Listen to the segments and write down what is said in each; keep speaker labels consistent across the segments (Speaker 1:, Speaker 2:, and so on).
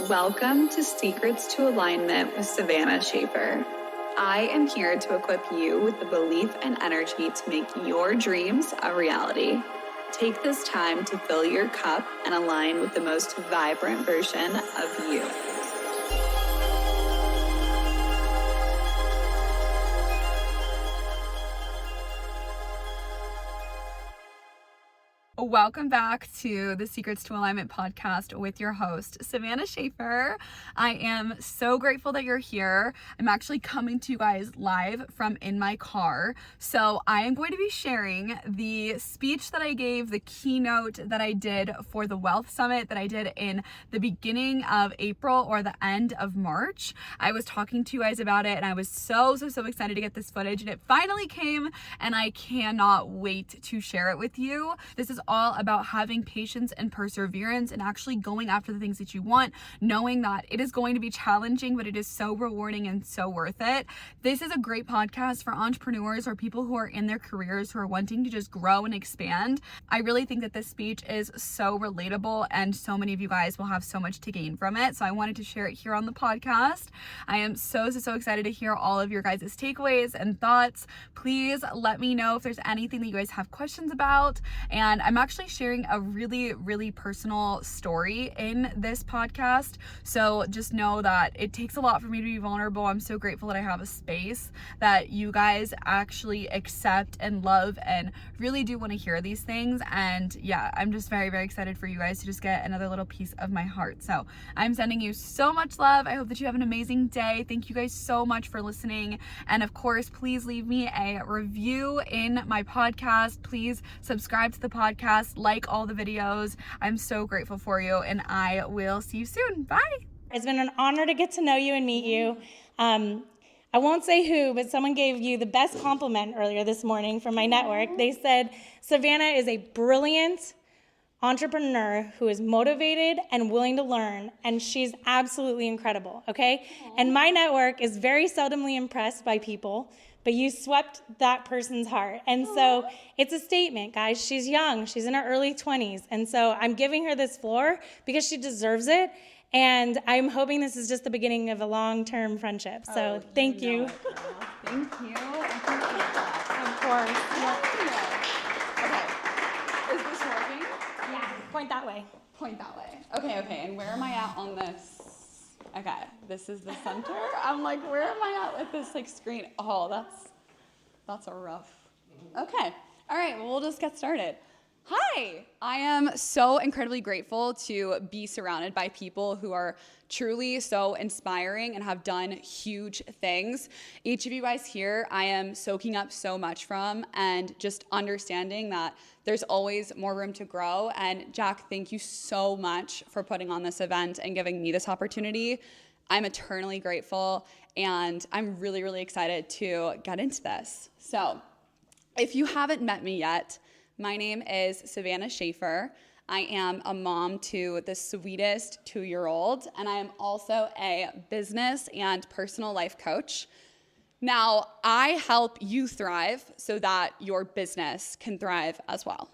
Speaker 1: Welcome to Secrets to Alignment with Savannah Schaffer. I am here to equip you with the belief and energy to make your dreams a reality. Take this time to fill your cup and align with the most vibrant version of you. Welcome back to the Secrets to Alignment podcast with your host, Savannah Schaffer. I am so grateful that you're here. I'm actually coming to you guys live from in my car. So I am going to be sharing the speech that I gave, the keynote that I did for the Wealth Summit that I did in the beginning of April or the end of March. I was talking to you guys about it and I was so excited to get this footage, and it finally came, and I cannot wait to share it with you. This is all about having patience and perseverance and actually going after the things that you want, knowing that it is going to be challenging, but it is so rewarding and so worth it. This is a great podcast for entrepreneurs or people who are in their careers who are wanting to just grow and expand. I really think that this speech is so relatable and so many of you guys will have so much to gain from it. So I wanted to share it here on the podcast. I am so excited to hear all of your guys' takeaways and thoughts. Please let me know if there's anything that you guys have questions about. And I'm actually sharing a really personal story in this podcast. So just know that it takes a lot for me to be vulnerable. I'm so grateful that I have a space that you guys actually accept and love and really do want to hear these things. And yeah, I'm just very excited for you guys to just get another little piece of my heart. So I'm sending you so much love. I hope that you have an amazing day. Thank you guys so much for listening. And of course, please leave me a review in my podcast. Please subscribe to the podcast, like all the videos. I'm so grateful for you, and I will see you soon. Bye.
Speaker 2: It's been an honor to get to know you and meet you. I won't say who, but someone gave you the best compliment earlier this morning from my network. They said, Savannah is a brilliant entrepreneur who is motivated and willing to learn, and she's absolutely incredible, okay? And my network is very seldomly impressed by people, but you swept that person's heart. And so it's a statement, guys. She's young. She's in her early 20s. And so I'm giving her this floor because she deserves it. And I'm hoping this is just the beginning of a long-term friendship. So thank you.
Speaker 1: Thank you.
Speaker 2: Of course.
Speaker 1: Okay. Is this working?
Speaker 2: Yeah, point that way.
Speaker 1: Point that way. Okay. And where am I at on this? Okay, this is the center. I'm like, where am I at with this screen? Oh, that's a rough. Okay. All right, well, we'll just get started. Hi, I am so incredibly grateful to be surrounded by people who are truly so inspiring and have done huge things. Each of you guys here, I am soaking up so much from, and just understanding that there's always more room to grow. And Jack, thank you so much for putting on this event and giving me this opportunity. I'm eternally grateful, and I'm really excited to get into this. So if you haven't met me yet, my name is Savannah Schaffer. I am a mom to the sweetest 2-year-old, and I am also a business and personal life coach. Now, I help you thrive so that your business can thrive as well.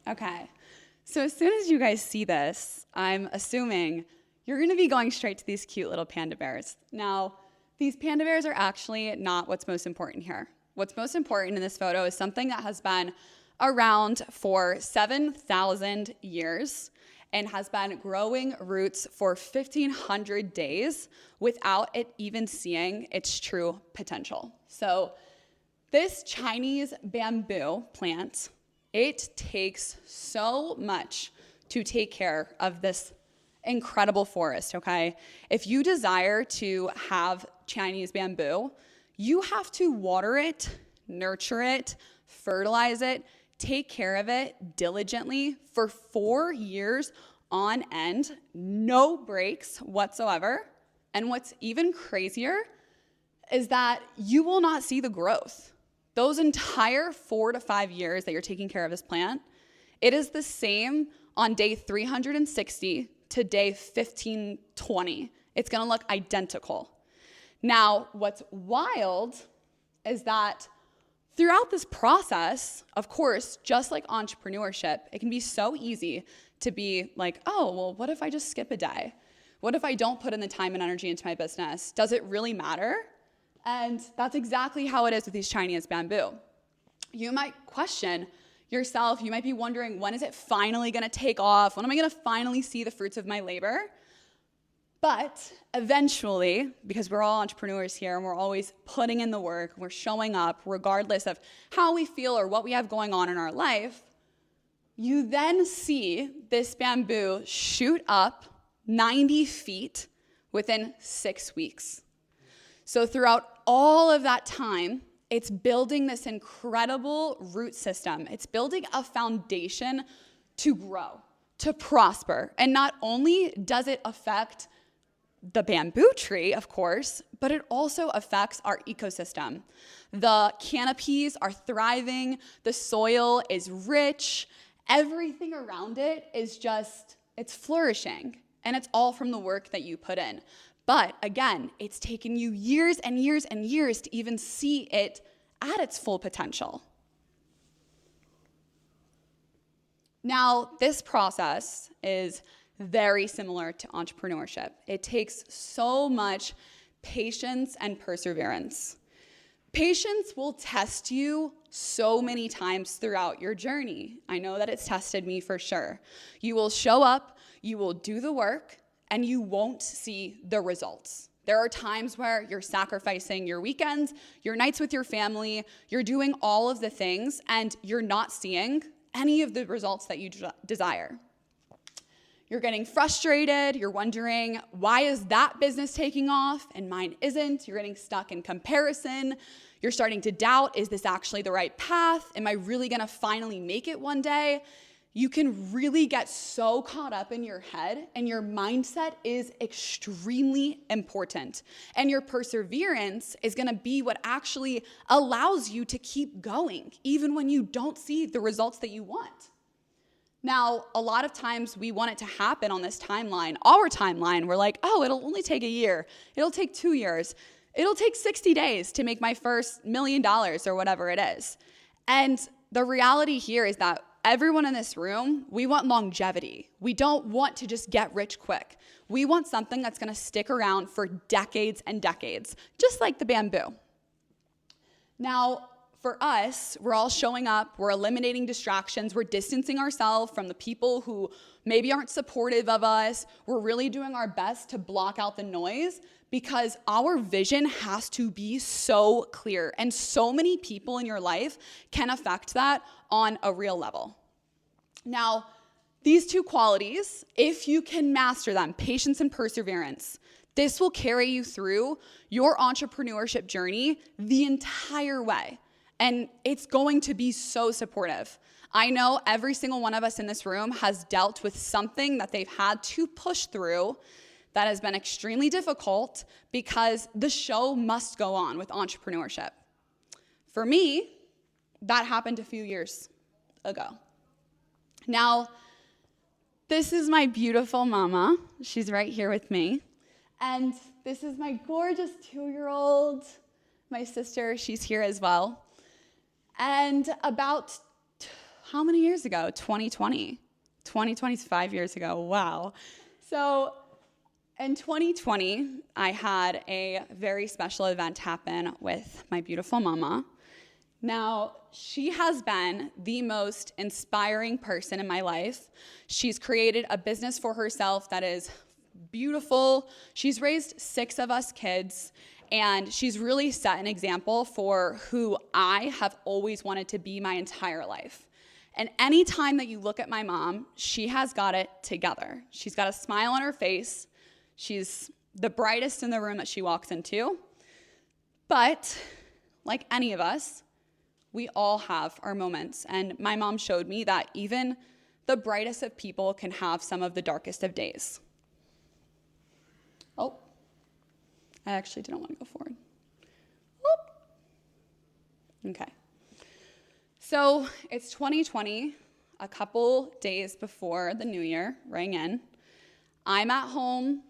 Speaker 1: Okay. So as soon as you guys see this, I'm assuming you're going to be going straight to these cute little panda bears. Now, these panda bears are actually not what's most important here. What's most important in this photo is something that has been around for 7,000 years and has been growing roots for 1,500 days without it even seeing its true potential. So this Chinese bamboo plant, it takes so much to take care of this incredible forest, okay? If you desire to have Chinese bamboo, you have to water it, nurture it, fertilize it, take care of it diligently for 4 years on end, no breaks whatsoever. And what's even crazier is that you will not see the growth. Those entire 4 to 5 years that you're taking care of this plant, it is the same on day 360 to day 1520. It's gonna look identical. Now, what's wild is that throughout this process, of course, just like entrepreneurship, it can be so easy to be like, oh, well, what if I just skip a day? What if I don't put in the time and energy into my business? Does it really matter? And that's exactly how it is with these Chinese bamboo. You might question yourself. You might be wondering, when is it finally going to take off? When am I going to finally see the fruits of my labor? But eventually, because we're all entrepreneurs here and we're always putting in the work, we're showing up regardless of how we feel or what we have going on in our life, you then see this bamboo shoot up 90 feet within 6 weeks. So throughout all of that time, it's building this incredible root system. It's building a foundation to grow, to prosper. And not only does it affect the bamboo tree, of course, but it also affects our ecosystem. The canopies are thriving, the soil is rich, everything around it is just, it's flourishing, and it's all from the work that you put in. But again, it's taken you years and years and years to even see it at its full potential. Now, this process is very similar to entrepreneurship. It takes so much patience and perseverance. Patience will test you so many times throughout your journey. I know that it's tested me for sure. You will show up, you will do the work, and you won't see the results. There are times where you're sacrificing your weekends, your nights with your family, you're doing all of the things, and you're not seeing any of the results that you desire. You're getting frustrated, you're wondering, why is that business taking off and mine isn't? You're getting stuck in comparison. You're starting to doubt, is this actually the right path? Am I really gonna finally make it one day? You can really get so caught up in your head, and your mindset is extremely important. And your perseverance is gonna be what actually allows you to keep going, even when you don't see the results that you want. Now, a lot of times we want it to happen on this timeline, our timeline. We're like, oh, it'll only take a year. It'll take 2 years. It'll take 60 days to make my first $1 million or whatever it is. And the reality here is that everyone in this room, we want longevity. We don't want to just get rich quick. We want something that's gonna stick around for decades and decades, just like the bamboo. Now, for us, we're all showing up, we're eliminating distractions, we're distancing ourselves from the people who maybe aren't supportive of us. We're really doing our best to block out the noise because our vision has to be so clear, and so many people in your life can affect that on a real level. Now, these two qualities, if you can master them, patience and perseverance, this will carry you through your entrepreneurship journey the entire way. And it's going to be so supportive. I know every single one of us in this room has dealt with something that they've had to push through that has been extremely difficult because the show must go on with entrepreneurship. For me, that happened a few years ago. Now, this is my beautiful mama. She's right here with me. And this is my gorgeous 2-year-old, my sister. She's here as well. And about how many years ago? 2020. 2020 is 5 years ago. Wow. So in 2020, I had a very special event happen with my beautiful mama. Now, she has been the most inspiring person in my life. She's created a business for herself that is beautiful. She's raised 6 of us kids. And she's really set an example for who I have always wanted to be my entire life. And anytime that you look at my mom, she has got it together. She's got a smile on her face. She's the brightest in the room that she walks into. But like any of us, we all have our moments. And my mom showed me that even the brightest of people can have some of the darkest of days. Oh. I actually didn't want to go forward. Whoop. Okay. So it's 2020, a couple days before the new year rang in. I'm at home.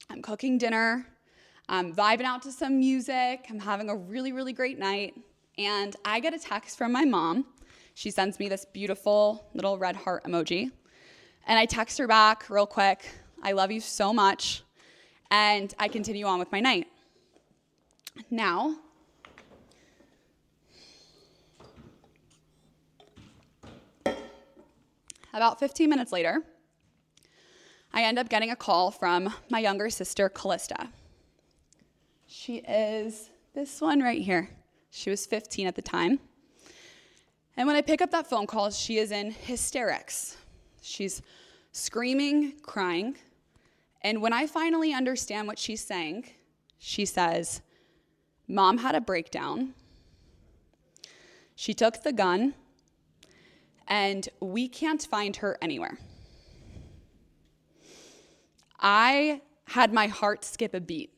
Speaker 1: I'm cooking dinner. I'm vibing out to some music. I'm having a really, really great night. And I get a text from my mom. She sends me this beautiful little red heart emoji. And I text her back real quick, I love you so much. And I continue on with my night. Now, about 15 minutes later, I end up getting a call from my younger sister, Callista. She is this one right here. She was 15 at the time. And when I pick up that phone call, she is in hysterics. She's screaming, crying. And when I finally understand what she's saying, she says, Mom had a breakdown. She took the gun, and we can't find her anywhere. I had my heart skip a beat.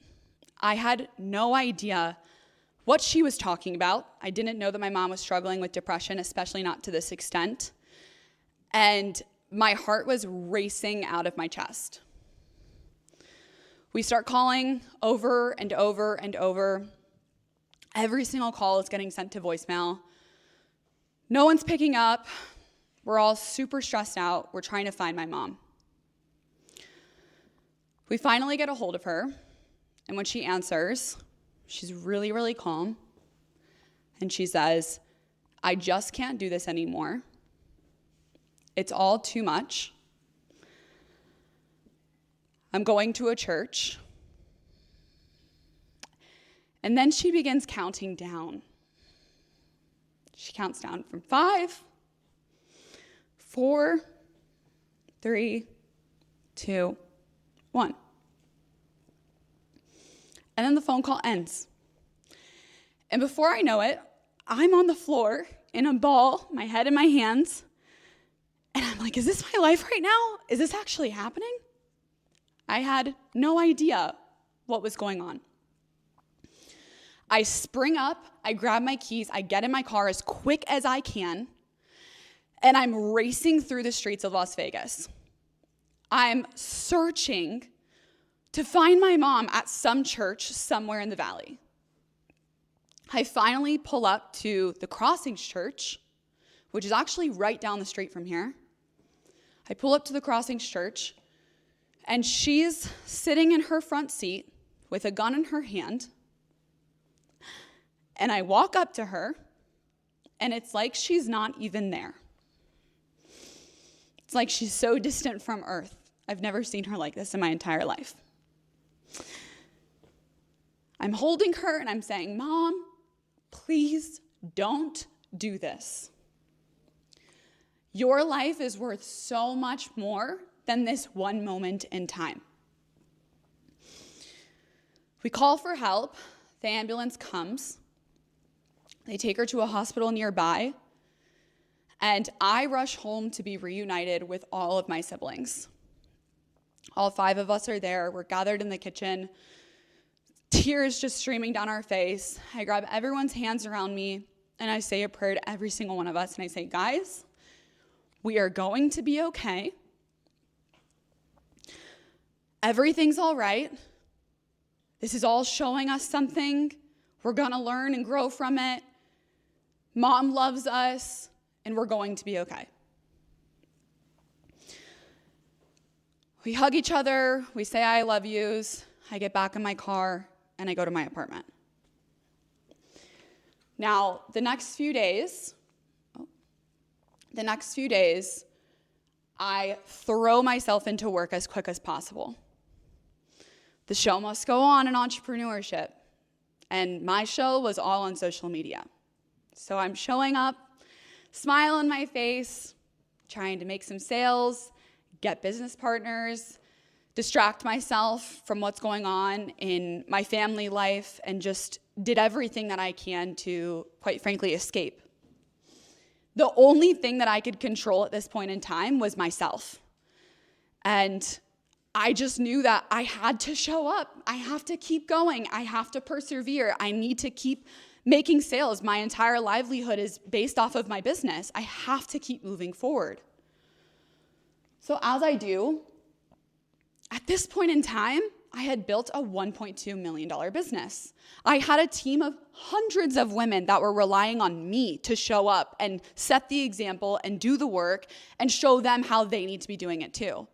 Speaker 1: I had no idea what she was talking about. I didn't know that my mom was struggling with depression, especially not to this extent. And my heart was racing out of my chest. We start calling over and over and over. Every single call is getting sent to voicemail. No one's picking up. We're all super stressed out. We're trying to find my mom. We finally get a hold of her, and when she answers, she's really, really calm, and she says, I just can't do this anymore. It's all too much. I'm going to a church. And then she begins counting down. She counts down from 5, 4, 3, 2, 1. And then the phone call ends. And before I know it, I'm on the floor in a ball, my head in my hands. And I'm like, is this my life right now? Is this actually happening? I had no idea what was going on. I spring up, I grab my keys, I get in my car as quick as I can, and I'm racing through the streets of Las Vegas. I'm searching to find my mom at some church somewhere in the valley. I finally pull up to the Crossings Church, which is actually right down the street from here. I pull up to the Crossings Church, and she's sitting in her front seat with a gun in her hand. And I walk up to her, and it's like she's not even there. It's like she's so distant from earth. I've never seen her like this in my entire life. I'm holding her, and I'm saying, Mom, please don't do this. Your life is worth so much more than this one moment in time. We call for help. The ambulance comes. They take her to a hospital nearby, and I rush home to be reunited with all of my siblings. All 5 of us are there. We're gathered in the kitchen, tears just streaming down our face. I grab everyone's hands around me, and I say a prayer to every single one of us, and I say, guys, we are going to be okay. Everything's all right. This is all showing us something. We're going to learn and grow from it. Mom loves us, and we're going to be okay. We hug each other. We say I love yous. I get back in my car, and I go to my apartment. Now, the next few days, I throw myself into work as quick as possible. The show must go on in entrepreneurship. And my show was all on social media. So I'm showing up, smile on my face, trying to make some sales, get business partners, distract myself from what's going on in my family life, and just did everything that I can to, quite frankly, escape. The only thing that I could control at this point in time was myself. And I just knew that I had to show up. I have to keep going. I have to persevere. I need to keep making sales. My entire livelihood is based off of my business. I have to keep moving forward. So as I do, at this point in time, I had built a $1.2 million business. I had a team of hundreds of women that were relying on me to show up and set the example and do the work and show them how they need to be doing it too.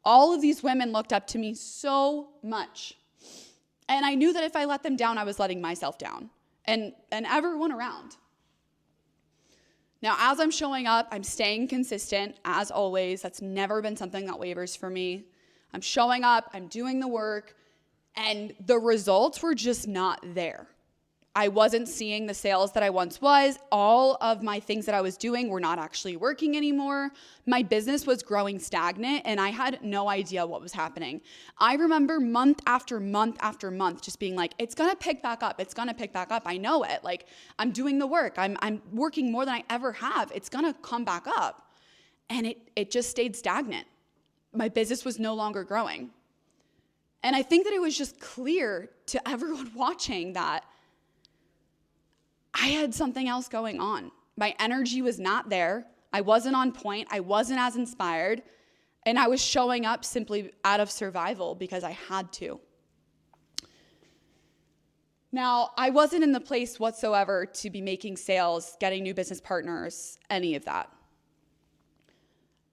Speaker 1: All of these women looked up to me so much. And I knew that if I let them down, I was letting myself down and everyone around. Now, as I'm showing up, I'm staying consistent, as always. That's never been something that wavers for me. I'm showing up, I'm doing the work, and the results were just not there. I wasn't seeing the sales that I once was. All of my things that I was doing were not actually working anymore. My business was growing stagnant, and I had no idea what was happening. I remember month after month after month just being like, it's gonna pick back up. It's gonna pick back up. I know it. Like, I'm doing the work. I'm working more than I ever have. It's gonna come back up. And it just stayed stagnant. My business was no longer growing. And I think that it was just clear to everyone watching that I had something else going on. My energy was not there. I wasn't on point. I wasn't as inspired. And I was showing up simply out of survival because I had to. Now, I wasn't in the place whatsoever to be making sales, getting new business partners, any of that.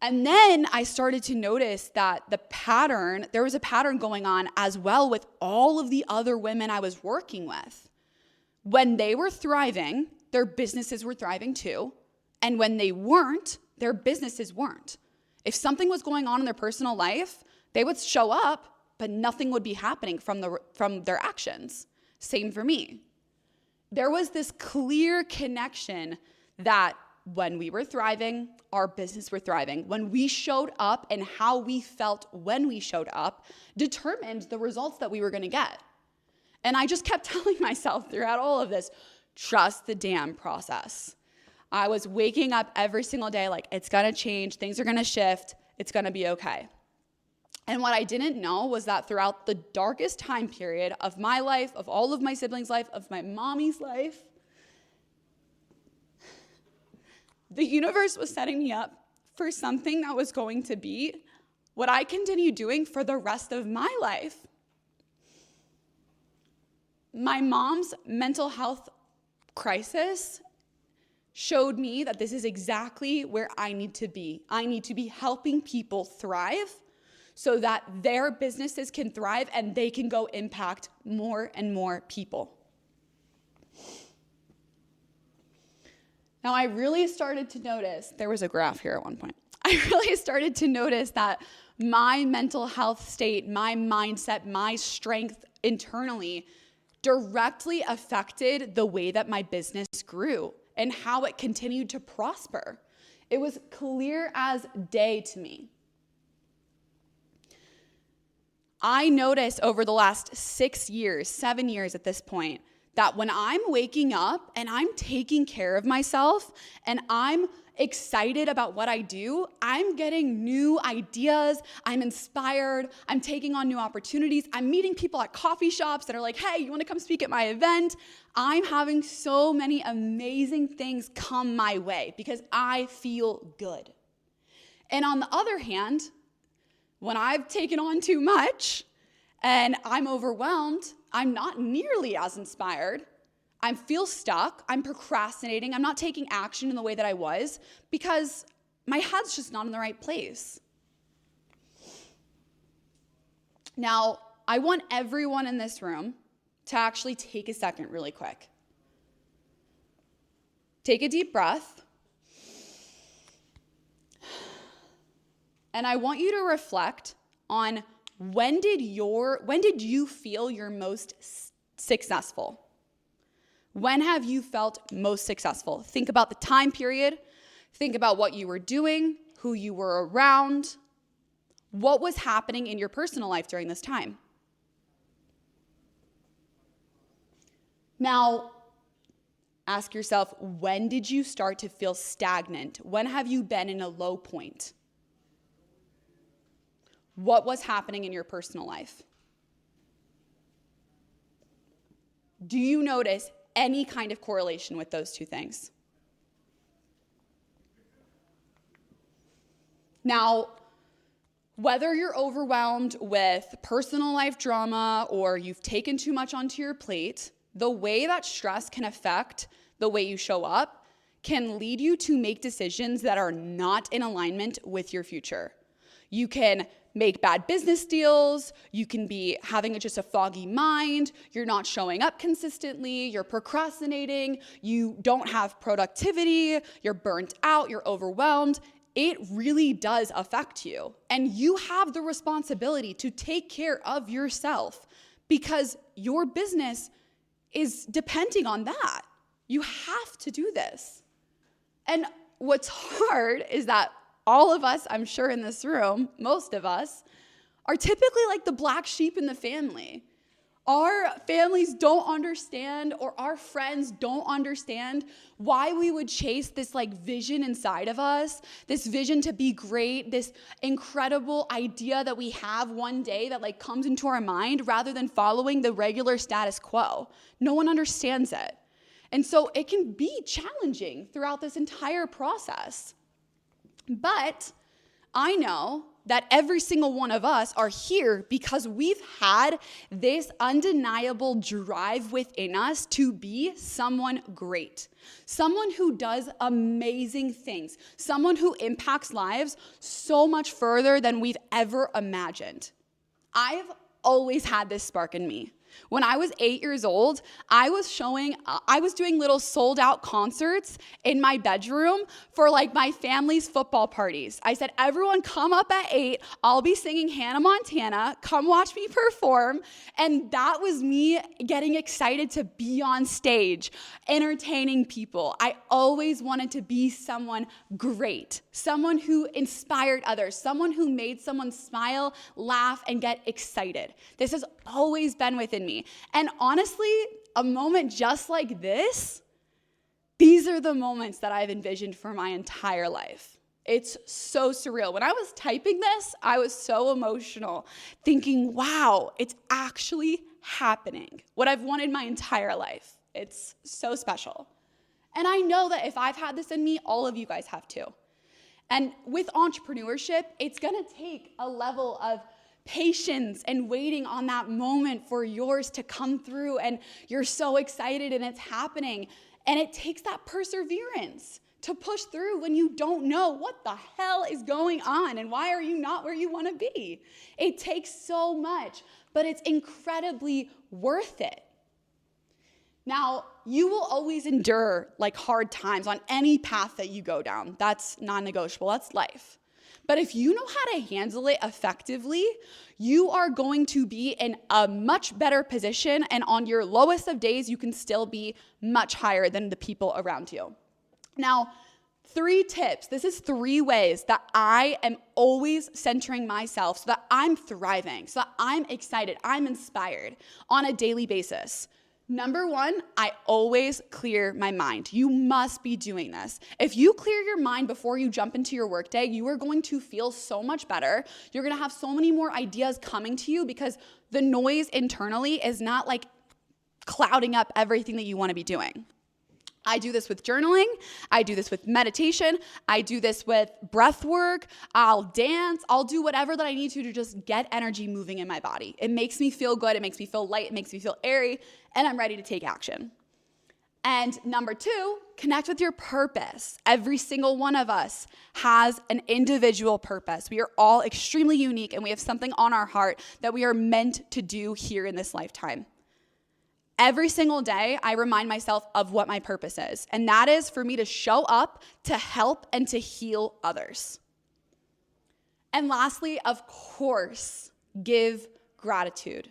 Speaker 1: And then I started to notice that there was a pattern going on as well with all of the other women I was working with. When they were thriving, their businesses were thriving too. And when they weren't, their businesses weren't. If something was going on in their personal life, they would show up, but nothing would be happening from their actions. Same for me. There was this clear connection that when we were thriving, our business were thriving. When we showed up and how we felt when we showed up determined the results that we were going to get. And I just kept telling myself throughout all of this, trust the damn process. I was waking up every single day like, it's going to change, things are going to shift, it's going to be okay. And what I didn't know was that throughout the darkest time period of my life, of all of my siblings' life, of my mommy's life, the universe was setting me up for something that was going to be what I continue doing for the rest of my life. My mom's mental health crisis showed me that this is exactly where I need to be. I need to be helping people thrive so that their businesses can thrive and they can go impact more and more people. Now, I really started to notice, there was a graph here at one point. I really started to notice that my mental health state, my mindset, my strength internally directly affected the way that my business grew and how it continued to prosper. It was clear as day to me. I noticed over the last 7 years at this point, that when I'm waking up and I'm taking care of myself and I'm excited about what I do, I'm getting new ideas, I'm inspired, I'm taking on new opportunities, I'm meeting people at coffee shops that are like, hey, you want to come speak at my event? I'm having so many amazing things come my way because I feel good. And on the other hand, when I've taken on too much and I'm overwhelmed, I'm not nearly as inspired. I feel stuck. I'm procrastinating. I'm not taking action in the way that I was because my head's just not in the right place. Now, I want everyone in this room to actually take a second really quick. Take a deep breath. And I want you to reflect on when did you feel your most successful? When have you felt most successful? Think about the time period. Think about what you were doing, who you were around. What was happening in your personal life during this time? Now, ask yourself, when did you start to feel stagnant? When have you been in a low point? What was happening in your personal life? Do you notice any kind of correlation with those two things? Now, Whether you're overwhelmed with personal life drama or you've taken too much onto your plate, the way that stress can affect the way you show up can lead you to make decisions that are not in alignment with your future. You can make bad business deals, you can be having just a foggy mind, you're not showing up consistently, you're procrastinating, you don't have productivity, you're burnt out, you're overwhelmed. It really does affect you. And you have the responsibility to take care of yourself because your business is depending on that. You have to do this. And what's hard is that all of us, I'm sure in this room, most of us, are typically like the black sheep in the family. Our families don't understand, or our friends don't understand why we would chase this like vision inside of us, this vision to be great, this incredible idea that we have one day that like comes into our mind rather than following the regular status quo. No one understands it. And so it can be challenging throughout this entire process. But I know that every single one of us are here because we've had this undeniable drive within us to be someone great, someone who does amazing things, someone who impacts lives so much further than we've ever imagined. I've always had this spark in me. When I was 8 years old, I was doing little sold out concerts in my bedroom for like my family's football parties. I said, everyone come up at 8, I'll be singing Hannah Montana, come watch me perform. And that was me getting excited to be on stage, entertaining people. I always wanted to be someone great, someone who inspired others, someone who made someone smile, laugh, and get excited. This has always been within me. And honestly, a moment just like this, these are the moments that I've envisioned for my entire life. It's so surreal. When I was typing this, I was so emotional, thinking, wow, it's actually happening. What I've wanted my entire life. It's so special. And I know that if I've had this in me, all of you guys have too. And with entrepreneurship, it's gonna take a level of patience and waiting on that moment for yours to come through, and you're so excited and it's happening. And it takes that perseverance to push through when you don't know what the hell is going on and why are you not where you want to be. It takes so much, but it's incredibly worth it. Now, you will always endure like hard times on any path that you go down. That's non-negotiable. That's life. But if you know how to handle it effectively, you are going to be in a much better position, and on your lowest of days, you can still be much higher than the people around you. Now, 3 tips. This is 3 ways that I am always centering myself so that I'm thriving, so that I'm excited, I'm inspired on a daily basis. Number 1, I always clear my mind. You must be doing this. If you clear your mind before you jump into your workday, you are going to feel so much better. You're going to have so many more ideas coming to you because the noise internally is not like clouding up everything that you want to be doing. I do this with journaling. I do this with meditation. I do this with breath work. I'll dance. I'll do whatever that I need to just get energy moving in my body. It makes me feel good. It makes me feel light. It makes me feel airy, and I'm ready to take action. And number 2, connect with your purpose. Every single one of us has an individual purpose. We are all extremely unique, and we have something on our heart that we are meant to do here in this lifetime. Every single day, I remind myself of what my purpose is, and that is for me to show up, to help, and to heal others. And lastly, of course, give gratitude.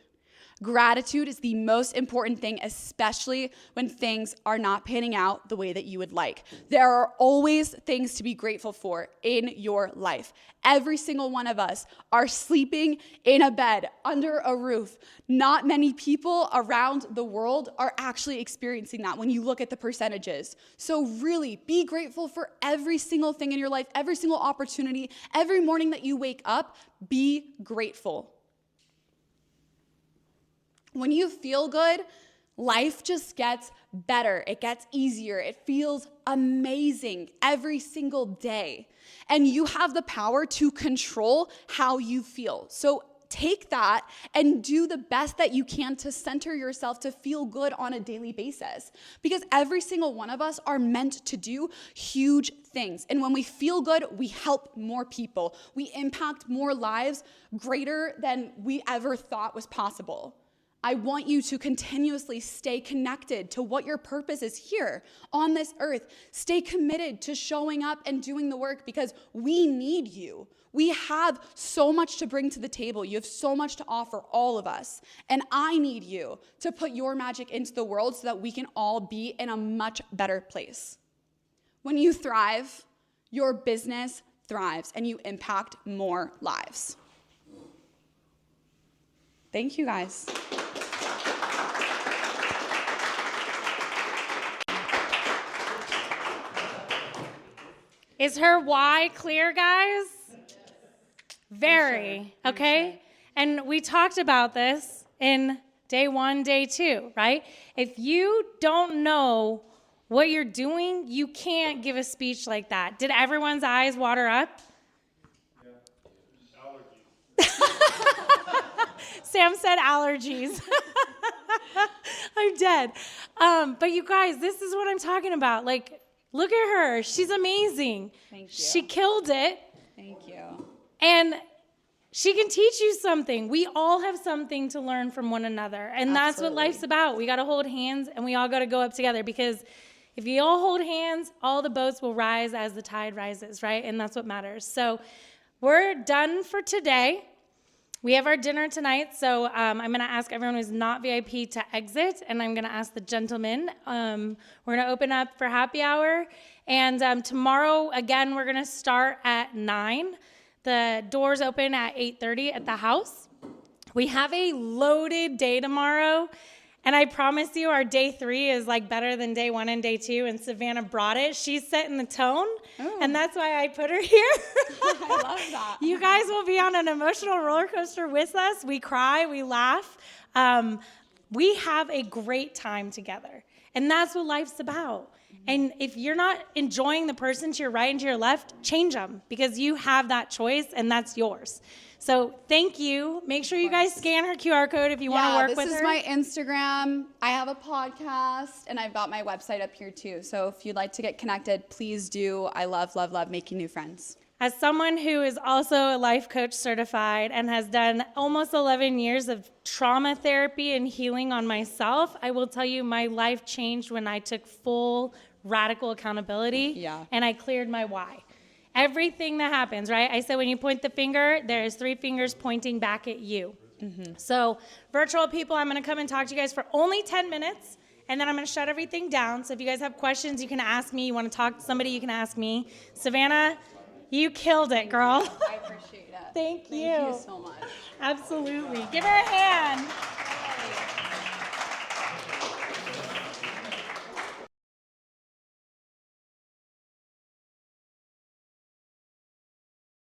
Speaker 1: Gratitude is the most important thing, especially when things are not panning out the way that you would like. There are always things to be grateful for in your life. Every single one of us are sleeping in a bed, under a roof. Not many people around the world are actually experiencing that when you look at the percentages. So really, be grateful for every single thing in your life, every single opportunity, every morning that you wake up, be grateful. When you feel good, life just gets better. It gets easier. It feels amazing every single day. And you have the power to control how you feel. So take that and do the best that you can to center yourself to feel good on a daily basis. Because every single one of us are meant to do huge things. And when we feel good, we help more people. We impact more lives greater than we ever thought was possible. I want you to continuously stay connected to what your purpose is here on this earth. Stay committed to showing up and doing the work because we need you. We have so much to bring to the table. You have so much to offer, all of us. And I need you to put your magic into the world so that we can all be in a much better place. When you thrive, your business thrives and you impact more lives. Thank you, guys.
Speaker 2: Is her why clear, guys? Very, okay? And we talked about this in day 1, day 2, right? If you don't know what you're doing, you can't give a speech like that. Did everyone's eyes water up? Yeah. Allergies. Sam said allergies. I'm dead. But you guys, this is what I'm talking about. Like, look at her. She's amazing.
Speaker 1: Thank you.
Speaker 2: She killed it.
Speaker 1: Thank you.
Speaker 2: And she can teach you something. We all have something to learn from one another. And that's what life's about. We got to hold hands and we all got to go up together because if you all hold hands, all the boats will rise as the tide rises, right? And that's what matters. So we're done for today. We have our dinner tonight, so I'm going to ask everyone who's not VIP to exit, and I'm going to ask the gentlemen. We're going to open up for happy hour, and tomorrow, again, we're going to start at 9. The doors open at 8:30 at the house. We have a loaded day tomorrow, and I promise you our day 3 is like better than day 1 and day 2, and Savannah brought it. She's setting the tone, and that's why I put her here.
Speaker 1: I love that.
Speaker 2: You guys will be on an emotional roller coaster with us. We cry, we laugh. We have a great time together, and that's what life's about. And if you're not enjoying the person to your right and to your left, change them because you have that choice, and that's yours. So thank you. Make sure you guys scan her QR code if you want to work with her.
Speaker 1: This is my Instagram. I have a podcast, and I've got my website up here too. So if you'd like to get connected, please do. I love, love, love making new friends.
Speaker 2: As someone who is also a life coach certified and has done almost 11 years of trauma therapy and healing on myself, I will tell you my life changed when I took full radical accountability and I cleared my why. Everything that happens, right? I said when you point the finger, there's 3 fingers pointing back at you. Mm-hmm. So virtual people, I'm going to come and talk to you guys for only 10 minutes, and then I'm going to shut everything down. So if you guys have questions, you can ask me. You want to talk to somebody, you can ask me. Savannah, you killed it, girl.
Speaker 1: I appreciate it.
Speaker 2: Thank you.
Speaker 1: Thank you so much.
Speaker 2: Absolutely. Give her a hand.